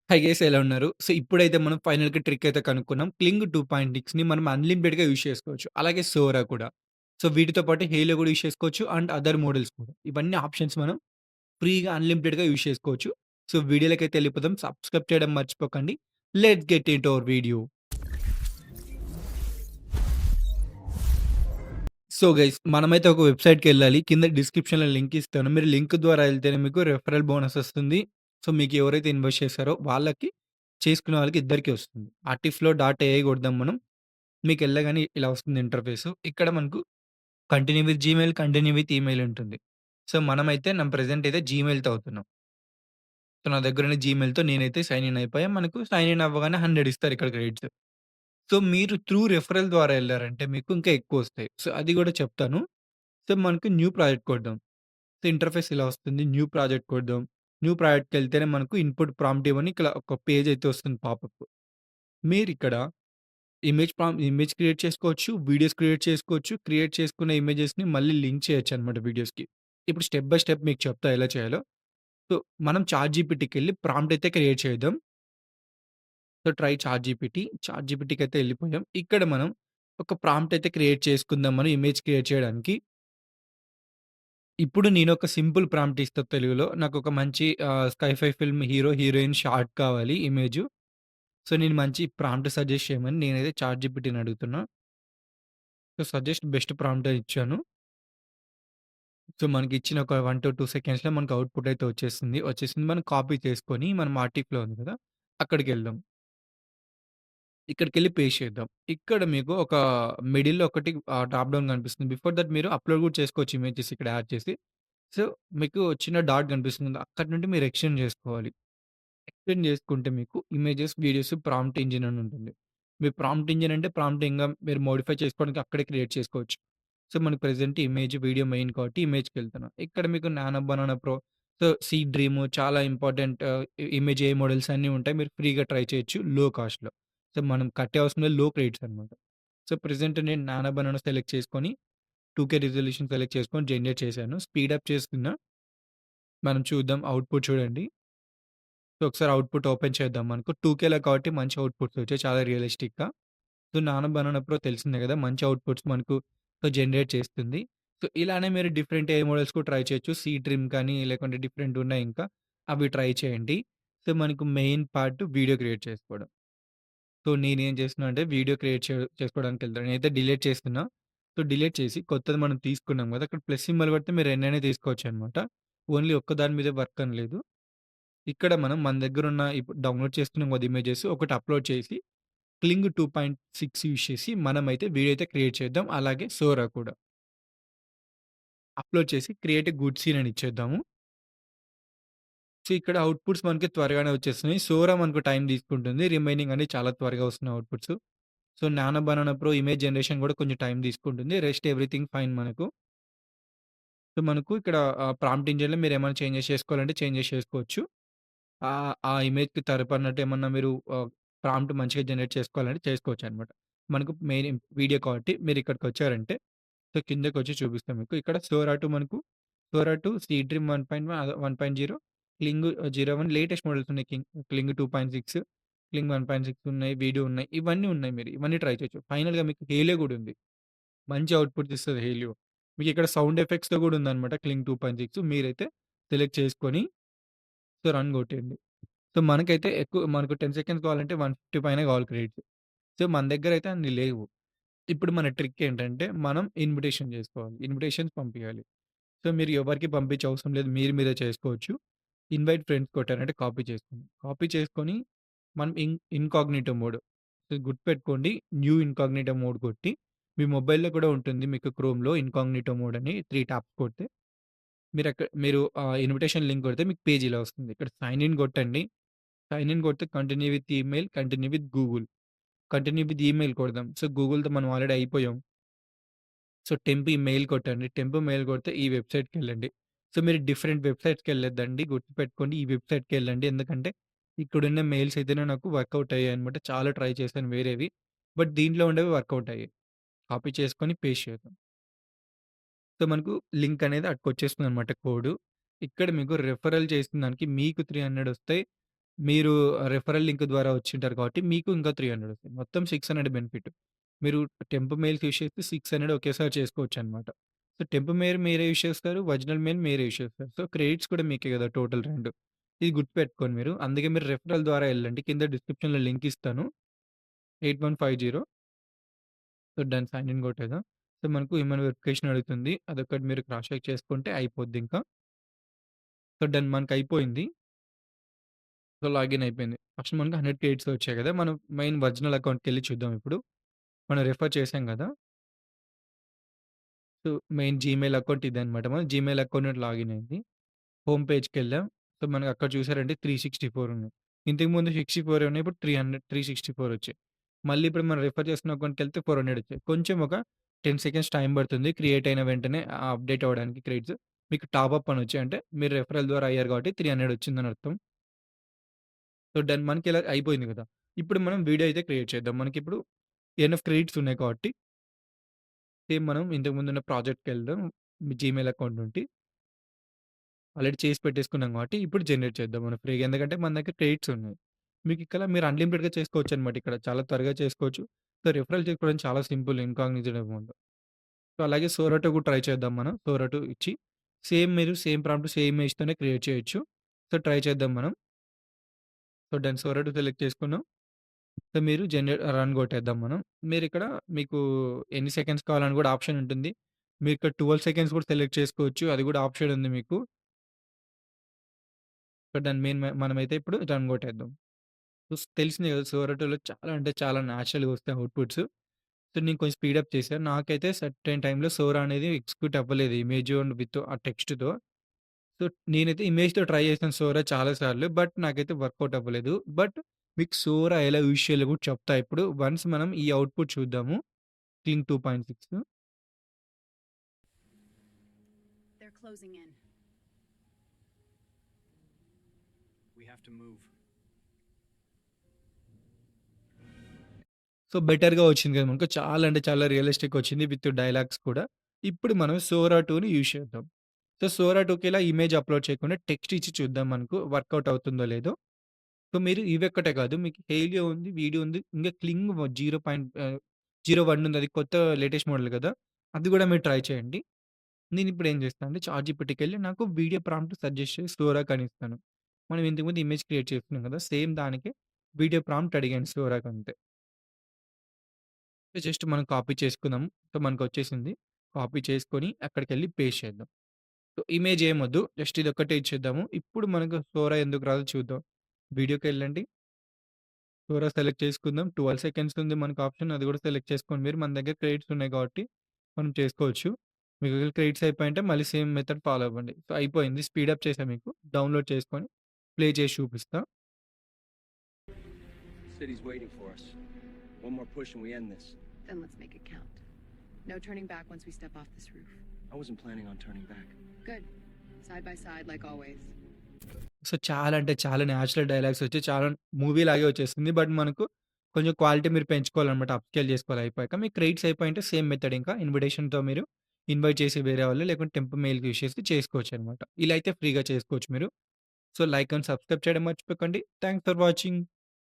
Hi guys ఎలా ఉన్నారు? So, ఇప్పుడైతే మనం ఫైనల్‌గా ట్రిక్ అయితే కనుక్కున్నాం. క్లింగ్ 2.6ని మనం అన్‌లిమిటెడ్‌గా యూజ్ చేసుకోవచ్చు. అలాగే సోరా కూడా. సో, వీటితో పాటు హేలో కూడా యూజ్ చేసుకోవచ్చు. అండ్ అదర్ మోడల్స్ కూడా. ఇవన్నీ ఆప్షన్స్ మనం ఫ్రీగా అన్‌లిమిటెడ్‌గా యూజ్ చేసుకోవచ్చు. సో, వీడియోలకైతే ఎళ్ళిపోదాం. సబ్స్క్రైబ్ చేయడం మర్చిపోకండి. Let's get into hour video. So, guys మనమైతే ఒక వెబ్‌సైట్‌కెళ్ళాలి. కింద డిస్క్రిప్షన్‌లో లింక్ ఇస్తాను. మీరు లింక్ ద్వారా ఎళ్తేనే మీకు రెఫరల్ బోనస్ ఒస్తుంది. సో, మీకు ఎవరైతే ఇన్వెస్ట్ చేశారో వాళ్ళకి, చేసుకునే వాళ్ళకి ఇద్దరికీ ఒస్తుంది. ఆర్టిఫ్లో డాట్ ఏఐ కొడదాం మనం. మీకెళ్ళగానే ఇలా వస్తుంది ఇంటర్ఫేసు. ఇక్కడ మనకు continue with Gmail, continue with email ఉంటుంది. సో, మనమైతే ప్రెజెంట్ అయితే జీమెయిల్‌తో అవుతున్నాం. సో, నా దగ్గరున్న జీమెయిల్‌తో నేనైతే సైన్ ఇన్ అయిపోయా. మనకు సైన్ ఇన్ అవ్వగానే 100 ఇస్తారు ఇక్కడ క్రెడిట్స్. సో, మీరు త్రూ రిఫరల్ ద్వారా ఎళ్లారంటే మీకు ఇంకా ఎక్కువొస్తాయి. సో, అది గూడా చెప్తాను. సో, మనకు న్యూ ప్రాజెక్ట్ కొడదాం. సో, ఇంటర్ఫేస్ ఇలా వస్తుంది. న్యూ ప్రాజెక్ట్ కొడదాం. న్యూ ప్రాజెక్ట్‌కెళ్తేనే మనకు ఇన్‌పుట్ ప్రాంప్ట్ ఇవ్వని ఇక్కడ ఒక పేజ్ అయితే వస్తుంది పాపప్. మీరిక్కడ ఇమేజ్ క్రియేట్ చేసుకోవచ్చు. వీడియోస్ క్రియేట్ చేసుకోవచ్చు. క్రియేట్ చేసుకున్న ఇమేజెస్‌ని మళ్ళీ లింక్ చేయొచ్చనమాట వీడియోస్‌కి. ఇప్పుడు స్టెప్ బై స్టెప్ మీకు చెప్తా ఎలా చేయాలో. సో, మనం చాట్‌జీపీటీకెళ్ళి ప్రాంప్ట్ అయితే క్రియేట్ చేద్దాం. So, try ChatGPT. చాట్‌జీపీటీకైతే ఎళ్ళిపోయాం. ఇక్కడ మనం ఒక ప్రాంప్ట్ అయితే క్రియేట్ చేసుకుందాం మనం ఇమేజ్ క్రియేట్ చేయడానికి. ఇప్పుడు నేనొక సింపుల్ ప్రాంప్ట్ ఇస్తా తెలుగులో. నాకొక మంచి స్కై-ఫై ఫిల్మ్ హీరో, హీరోయిన్ షార్ట్ కావాలి ఇమేజు. సో, నేను మంచి ప్రాంప్ట్ సజెస్ట్ చేయమని నేనైతే చాట్‌జీపీటీని అడుగుతున్నా. సో, సజెస్ట్ బెస్ట్ ప్రాంప్ట్ అని ఇచ్చాను. సో, మనకిచ్చిన ఒక 1-2 సెకండ్స్‌లో మనకు అవుట్‌పుట్ అయితే వచ్చేసింది. వచ్చేసింది మనం కాపీ చేసుకొని మనం ఆర్టిక్‌లో ఉంది కదా! అక్కడికెళ్దాం. ఇక్కడికెళ్ళి పేస్ట్ చేద్దాం. ఇక్కడ మీకు ఒక మిడిల్‌లో ఒకటి డ్రాప్ డౌన్ కనిపిస్తుంది. బిఫోర్ థట్ మీరు అప్‌లోడ్ కూడా చేసుకోవచ్చు ఇమేజెస్ ఇక్కడ యాడ్ చేసి. సో, మీకు చిన్న డాట్ కనిపిస్తుంది. అక్కడి నుండి మీరు ఎక్స్‌టెండ్ చేసుకోవాలి. ఎక్స్‌టెండ్ చేసుకుంటే మీకు ఇమేజెస్, వీడియోస్ ప్రాంప్ట్ ఇంజిన్ అని ఉంటుంది. మీ ప్రాంప్ట్ ఇంజిన్ అంటే ప్రాంప్ట్ ఇంగ మీరు మోడిఫై చేసుకోవడానికి అక్కడే క్రియేట్ చేసుకోవచ్చు. సో, మనకు ప్రెజెంట్ ఇమేజ్, వీడియో మెయిన్ కాబట్టి ఇమేజ్‌కెళ్తున్నా. ఇక్కడ మీకు nano banana pro, so, seed dream చాలా ఇంపార్టెంట్ ఇమేజ్ ఏ మోడల్స్ అన్నీ ఉంటాయి. మీరు ఫ్రీగా ట్రై చేయొచ్చు లో కాస్ట్‌లో. సో, మనం కట్టే అవసరం లేదు. లో క్రెడిట్స్ అనమాట. సో, ప్రెజెంట్ నేను నానో బనానా సెలెక్ట్ చేసుకొని 2కే రిజల్యూషన్ సెలెక్ట్ చేసుకొని జనరేట్ చేశాను. స్పీడ్ అప్ చేస్తున్నా. మనం చూద్దాం అవుట్‌పుట్ చూడండి. సో, ఒకసారి అవుట్‌పుట్ ఓపెన్ చేద్దాం. మనకు 2కేలో కాబట్టి మంచి అవుట్‌పుట్స్ వచ్చాయి చాలా రియలిస్టిక్‌గా. సో, నానో బనానా ప్రో తెలిసిందే గదా! మంచి అవుట్‌పుట్స్ మనకు జనరేట్ చేస్తుంది. సో, ఇలానే మీరు డిఫరెంట్ ఏఐ మోడల్స్ కూడా ట్రై చేయొచ్చు. సీ డ్రీమ్ కానీ లేకుంటే డిఫరెంట్ ఉన్నాయి ఇంకా. అవి ట్రై చేయండి. సో, మనకు మెయిన్ పార్ట్ వీడియో క్రియేట్ చేసుకోవడం. సో, నేనేం చేస్తున్నా అంటే వీడియో క్రియేట్ చేసుకోవడానికెళ్తాను. నేనైతే డిలీట్ చేస్తున్నా. సో, డిలీట్ చేసి కొత్తది మనం తీసుకున్నాం గదా! అక్కడ ప్లస్ సింబల్ కొడితే మీరు ఎన్నైనా తీసుకోవచ్చనమాట. ఓన్లీ ఒక్క దాని మీదే వర్క్ అని లేదు. ఇక్కడ మనం మన దగ్గరున్న ఇప్పుడు డౌన్‌లోడ్ చేసుకున్నాం కదా ఇమేజెస్ ఒకటి అప్‌లోడ్ చేసి, క్లింగ్ 2.6 యూజ్ చేసి మనమైతే వీడియో అయితే క్రియేట్ చేద్దాం. అలాగే సోరా కూడా. అప్‌లోడ్ చేసి క్రియేట్ ఎ గుడ్ సీన్ అని ఇచ్చేద్దాము. సో, ఇక్కడ అవుట్‌పుట్స్ మనకి త్వరగానే వచ్చేస్తున్నాయి. సోరా మనకు టైం తీసుకుంటుంది. రిమైనింగ్ అన్ని చాలా త్వరగా వస్తున్నాయి outputs. So, nano banana pro image generation కూడా కొంచెం టైం తీసుకుంటుంది. రెస్ట్ ఎవ్రీథింగ్ ఫైన్ మనకు. సో, మనకు ఇక్కడ ప్రాంప్ట్ ఇంజిన్‌లో మీరేమైనా చేంజెస్ చేసుకోవాలంటే చేంజెస్ చేసుకోవచ్చు. ఆ ఇమేజ్‌కి సరిపడినట్టు ఏమన్నా మీరు ప్రాంప్ట్ మంచిగా జనరేట్ చేసుకోవాలంటే చేసుకోవచ్చనమాట. మనకు మెయిన్ వీడియో కాబట్టి మీరిక్కడికొచ్చారంటే సో, కిందకొచ్చి చూపిస్తా మీకు. ఇక్కడ సోరా 2 మనకు Sora 2, Seedream 1.0, Kling 01 latest models ఉన్నాయి. క్లింగ్ 2.6, క్లింగ్ 1.6 ఉన్నాయి. వీడియో ఉన్నాయి. ఇవన్నీ ఉన్నాయి మీరు. ఇవన్నీ ట్రై చేయొచ్చు. ఫైనల్‌గా మీకు హేలియో గూడా ఉంది. మంచి అవుట్‌పుట్స్ ఇస్తది హేలియో. మీకిక్కడ సౌండ్ ఎఫెక్ట్స్‌తో గూడా ఉందనమాట క్లింగ్ 2.6 మీరైతే సెలెక్ట్ చేసుకొని సో, రన్ కొట్టేయండి. సో, మనకైతే మనకు 10 సెకండ్స్ కావాలంటే 150 పైనే కావాలి క్రెడిట్స్. సో, మన దగ్గరైతే అన్ని లేవు. ఇప్పుడు మన ట్రిక్ ఏంటంటే, మనం ఇన్విటేషన్ చేసుకోవాలి. ఇన్విటేషన్స్ పంపియాలి. సో, మీరు ఎవరికీ పంపించే అవసరం లేదు. మీరే చేసుకోవచ్చు. ఇన్వైట్ ఫ్రెండ్స్ కొట్టారంటే కాపీ చేసుకోండి. కాపీ చేసుకొని మనం ఇన్‌కాగ్నిటో మోడ్ సో, గుర్తుపెట్టుకోండి. న్యూ ఇన్‌కాగ్నిటో మోడ్ కొట్టి మీ మొబైల్‌లో కూడా ఉంటుంది. మీకు క్రోమ్‌లో ఇన్‌కాగ్నిటో మోడ్ అని 3 టాప్స్ కొడితే మీరు ఇన్విటేషన్ లింక్ కొడితే మీకు పేజ్ ఇలా వస్తుంది. ఇక్కడ సైన్ ఇన్ కొట్టండి. సైన్ ఇన్ కొడితే continue with email, continue with Google. Continue with email కొడదాం. సో, గూగుల్‌తో మనం ఆల్రెడీ అయిపోయాం. సో, టెంప్ మెయిల్ కొట్టండి. టెంప్ మెయిల్ కొడితే ఈ వెబ్‌సైట్‌కెళ్ళండి. సో, మీరు డిఫరెంట్ వెబ్‌సైట్స్‌కెళ్ళొద్దండి. గుర్తుపెట్టుకోండి ఈ వెబ్‌సైట్‌కెళ్ళండి. ఎందుకంటే, ఇక్కడున్న మెయిల్స్ అయితేనే నాకు వర్కౌట్ అయ్యాయన్నమాట. చాలా ట్రై చేశాను వేరేవి. బట్ దీంట్లో ఉండేవి వర్కౌట్ అయ్యాయి. కాపీ చేసుకొని పేస్ట్ చేద్దాం. సో, మనకు లింక్ అనేది అటుకొచ్చేస్తుందన్నమాట కోడు. ఇక్కడ మీకు రిఫరల్ చేసిన దానికి మీకు 300 వస్తాయి. మీరు రిఫరల్ లింక్ ద్వారా వచ్చింటారు కాబట్టి మీకు ఇంకా 300 వస్తాయి. మొత్తం 600 బెనిఫిట్. మీరు టెంప్ మెయిల్స్ యూజ్ చేస్తే 600 ఒకేసారి చేసుకోవచ్చనమాట. సో, టెంప్ మెయిల్ మీరే యూజ్ చేస్తారు. ఒరిజినల్ మెయిల్ మీరే యూజ్ చేస్తారు. సో, క్రెడిట్స్ కూడా మీకే కదా టోటల్ 2. ఇది గుర్తుపెట్టుకోండి మీరు. అందుకే మీరు రిఫరల్ ద్వారా ఎళ్ళండి. కింద డిస్క్రిప్షన్‌లో లింక్ ఇస్తాను. 8150. సో, దాన్ని సైన్ ఇన్ కొట్టేదా. సో, మనకు హ్యూమన్ వెరిఫికేషన్ అడుగుతుంది. అదొకటి మీరు క్రాస్ చెక్ చేసుకుంటే అయిపోద్దింకా. సో, డన్ మనకయిపోయింది. సో, లాగిన్ అయిపోయింది. ఫస్ట్ మనకు 100 క్రెడిట్స్ వచ్చాయి కదా! మనం మెయిన్ ఒరిజినల్ అకౌంట్‌కెళ్ళి చూద్దాం ఇప్పుడు. మనం రిఫర్ చేసాం గదా! సో, మెయిన్ జీమెయిల్ అకౌంట్ ఇదనమాట. మన జీమెయిల్ అకౌంట్ నుండి లాగిన్ అయింది. హోమ్ పేజ్‌కెళ్ళాం. సో, మనకు అక్కడ చూసారంటే 364 ఉన్నాయి. ఇంతకుముందు 64 ఉన్నాయి. ఇప్పుడు 364 వచ్చాయి. మళ్ళీ ఇప్పుడు మనం రిఫర్ చేస్తున్న అకౌంట్‌కెళ్తే 400 వచ్చాయి. కొంచెం ఒక 10 సెకండ్స్ టైం పడుతుంది. క్రియేట్ అయిన వెంటనే అప్డేట్ అవ్వడానికి క్రెడిట్స్. మీకు టాప్ అప్ అని వచ్చాయి. అంటే మీరు రిఫరల్ ద్వారా అయ్యారు కాబట్టి 300 వచ్చిందని అర్థం. సో, డన్ మనకిలా అయిపోయింది గదా! ఇప్పుడు మనం వీడియో అయితే క్రియేట్ చేద్దాం. మనకిప్పుడు ఎనఫ్ క్రెడిట్స్ ఉన్నాయి కాబట్టి సేమ్ మనం ఇంతకుముందున్న ప్రాజెక్ట్‌కెళ్దాం. మీ జీమెయిల్ అకౌంట్ నుండి. ఆల్రెడీ చేసి పెట్టేసుకున్నాం కాబట్టి ఇప్పుడు జనరేట్ చేద్దాం మనం ఫ్రీగా. ఎందుకంటే మన దగ్గర క్రెడిట్స్ ఉన్నాయి. మీకిక్కడ మీరు అన్‌లిమిటెడ్‌గా చేసుకోవచ్చనమాట ఇక్కడ. చాలా త్వరగా చేసుకోవచ్చు. సో, రిఫరల్ చేసుకోవడం చాలా సింపుల్ ఇన్‌కాగ్నిజెంట్ అమౌంట్. సో, అలాగే సోరాటో కూడా ట్రై చేద్దాం మనం. సోరాటో ఇచ్చి సేమ్ మీరు సేమ్ ప్రాంప్ట్ సేమ్ ఇమేజ్‌తోనే క్రియేట్ చేయొచ్చు. సో, ట్రై చేద్దాం మనం. సో, డన్ సోరాటో సెలెక్ట్ చేసుకున్నాం. సో, మీరు రన్ కొట్టేద్దాం మనం. మీరిక్కడ మీకు ఎన్ని సెకండ్స్ కావాలని కూడా ఆప్షన్ ఉంటుంది. మీరిక్కడ 12 సెకండ్స్ కూడా సెలెక్ట్ చేసుకోవచ్చు. అది కూడా ఆప్షన్ ఉంది మీకు. సో, దాని మనమైతే ఇప్పుడు రన్ కొట్టేద్దాం. తెలిసిందే కదా! సోరటోలో చాలా అంటే చాలా న్యాచురల్‌గా వస్తాయి అవుట్‌పుట్స్. సో, నేను కొంచెం స్పీడప్ చేశాను. నాకైతే సర్టెన్ టైమ్‌లో సోరా అనేది ఎగ్జిక్యూట్ అవ్వలేదు. ఇమేజ్ అండ్ విత్ ఆ టెక్స్ట్‌తో. సో, నేనైతే ఇమేజ్‌తో ట్రై చేశాను సోరా చాలా సార్లు. బట్ నాకైతే వర్కౌట్ అవ్వలేదు. బట్ మీకు సోరా ఎలా యూజ్ చేయాలో కూడా చెప్తా ఇప్పుడు. వన్స్ మనం ఈ అవుట్‌పుట్ చూద్దాము. క్లింగ్ 2.6 They're closing in. We have to move. So, బెటర్‌గా వచ్చింది కదా! మనకు చాలా అంటే చాలా రియలిస్టిక్‌గా వచ్చింది విత్ డైలాగ్స్ కూడా. ఇప్పుడు మనం సోరా 2ని యూజ్ చేద్దాం. సో, సోరా 2కి ఇలా ఇమేజ్ అప్‌లోడ్ చేయకుండా టెక్స్ట్ ఇచ్చి చూద్దాం మనకు వర్కౌట్ అవుతుందో లేదో. సో, మీరు ఇవొక్కటే కాదు మీకు హెయిలియో ఉంది, వీడియో ఉంది. ఇంకా క్లింగ్ 01 ఉంది. అది కొత్త లేటెస్ట్ మోడల్ కదా! అది కూడా మీరు ట్రై చేయండి. నేనిప్పుడు ఏం చేస్తా అంటే చాట్‌జీపీటీకెళ్ళి నాకు వీడియో ప్రాంప్ట్ సజెస్ట్ చేసి సోరాకి అని ఇస్తాను. మనం ఇంతకుముందు ఇమేజ్ క్రియేట్ చేసుకున్నాం కదా! సేమ్ దానికే వీడియో ప్రాంప్ట్ అడిగాను సోరాకి అంతే. జస్ట్ మనం కాపీ చేసుకుందాం. సో, మనకొచ్చేసింది. కాపీ చేసుకొని అక్కడికెళ్ళి పేస్ట్ చేద్దాం. సో, ఇమేజ్ ఏమొద్దు. జస్ట్ ఇదొక్కటే ఇచ్చేద్దాము. ఇప్పుడు మనకు సోరా ఎందుకు రాదో చూద్దాం. వీడియోకెళ్ళండి. సోరా సెలెక్ట్ చేసుకుందాం. 12 సెకండ్స్ ఉంది మనకు ఆప్షన్. అది కూడా సెలెక్ట్ చేసుకోండి మీరు. మన దగ్గర క్రెడిట్స్ ఉన్నాయి కాబట్టి మనం చేసుకోవచ్చు. మీకు ఒకవేళ క్రెడిట్స్ అయిపోయుంటే మళ్ళీ సేమ్ మెథడ్ ఫాలో అవ్వండి. సో, అయిపోయింది. స్పీడప్ చేశా మీకు. డౌన్‌లోడ్ చేసుకొని ప్లే చేసి చూపిస్తా. City's waiting for us. One more push and we end this. Then let's make it count. No turning back once we step off this roof. I wasn't planning on turning back. Good. Side by side, like always. So, చాలా అంటే చాలా natural dialogues వచ్చి చాలా movie లాగే వచ్చేస్తుంది. But మనకు కొంచెం quality మీరు పెంచుకోవాలన్నమాట. అప్‌స్కేల్ చేసుకోవాలి అయిపోయాక. మీ క్రెడిట్స్ అయిపోయుంటే సేమ్ మెథడ్ ఇంకా ఇన్విటేషన్‌తో మీరు ఇన్వైట్ చేసి వేరే వాళ్ళు లేకుంటే టెంప్ మెయిల్‌కి యూజ్ చేసి చేసుకోవచ్చనమాట. ఇలా అయితే ఫ్రీగా చేసుకోవచ్చు మీరు. సో, లైక్ అండ్ సబ్స్క్రైబ్ చేయడం మర్చిపోకండి. Thanks for watching.